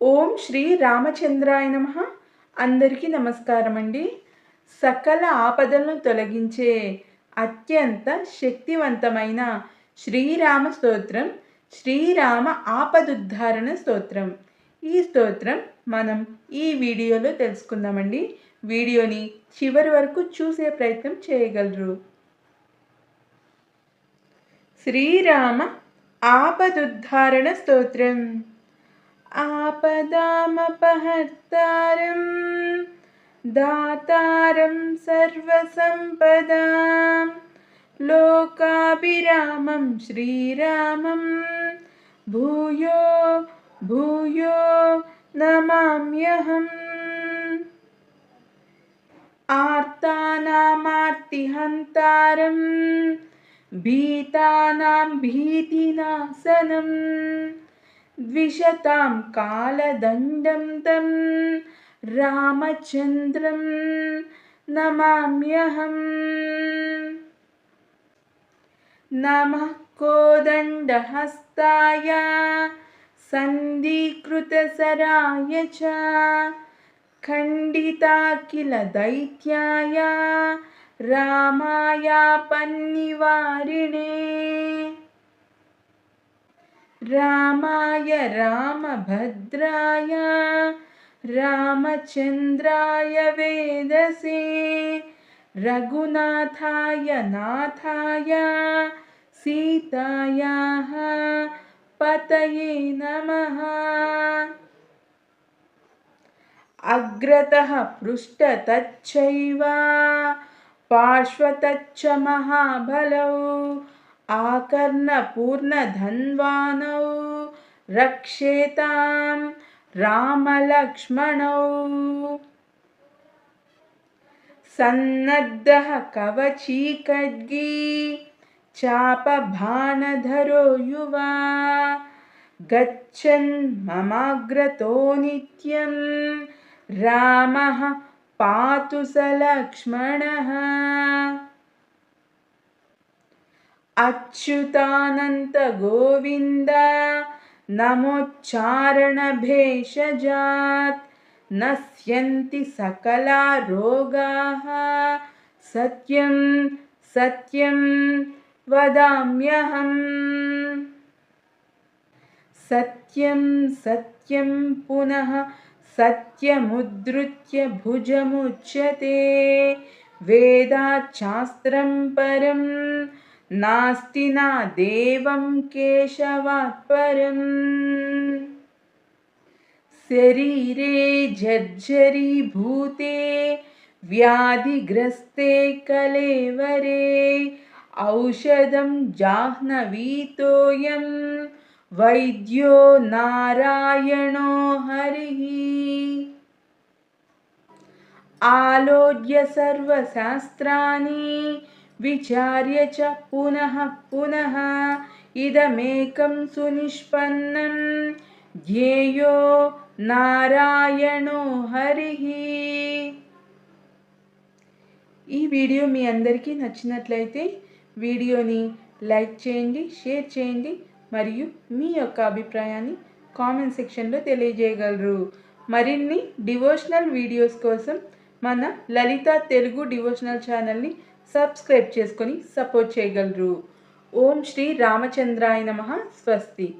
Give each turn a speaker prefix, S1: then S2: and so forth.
S1: ఓం శ్రీ రామచంద్రాయ నమః. అందరికీ నమస్కారం అండి. సకల ఆపదలను తొలగించే అత్యంత శక్తివంతమైన శ్రీరామ స్తోత్రం, శ్రీరామ ఆపదుద్ధారణ స్తోత్రం. ఈ స్తోత్రం మనం ఈ వీడియోలో తెలుసుకుందామండి. వీడియోని చివరి వరకు చూసే ప్రయత్నం చేయగలరు. శ్రీరామ ఆపదుద్ధారణ స్తోత్రం. आपदामपहर्तारं दातारं सर्वसम्पदां लोकाभिरामं श्रीरामं भूयो भूयो नमाम्यहम्। आर्तानामार्तिहन्तारं भीतानां भीतिनाशनं द्विषतां कालदण्डं तं रामचन्द्रं नमाम्यहम्। नमः कोदण्डहस्ताय सन्धिकृतसराय च खण्डिताखिलदैत्याय रामायापन्निवारिणे रामाय रामभद्राय रामचन्द्राय वेदसे रघुनाथाय नाथाय सीतायाः पतये नमः। अग्रतः पृष्ठतश्चैव पार्श्वतश्च महाबलौ आकर्णपूर्णधन्वानौ रक्षेतां रामलक्ष्मणौ। सन्नद्धः कवचीखड्गी चापबाणधरो युवा गच्छन् ममाग्रतो नित्यं रामः पातु स लक्ष्मणः। अच्युतानन्त गोविन्द नमोच्चारणभेषजात् नश्यन्ति सकला रोगाः सत्यं सत्यं वदाम्यहम्। सत्यं सत्यं पुनः सत्यमुद्धृत्य भुजमुच्यते वेदाच्छास्त्रं परं नास्ति न देवं केशवात् परम्। शरीरे जर्जरीभूते व्याधिग्रस्ते कलेवरे औषधं जाह्नवीतोऽयं वैद्यो नारायणो हरिः। आलोड्य सर्वशास्त्राणि विचार्य च पुनः पुनः इदमेकं सुनिष्पन्नं ध्येयो नारायणो हरिः। ఈ వీడియో మీ అందరికీ నచ్చినట్లయితే వీడియోని లైక్ చేయండి, షేర్ చేయండి మరియు మీ యొక్క అభిప్రాయాన్ని కామెంట్ సెక్షన్లో తెలియజేయగలరు. మరిన్ని డివోషనల్ వీడియోస్ కోసం మన లలిత తెలుగు డివోషనల్ ఛానల్ని సబ్స్క్రైబ్ చేసుకొని సపోర్ట్ చేయగలరు. ఓం శ్రీ రామచంద్రాయ నమః. స్వస్తి.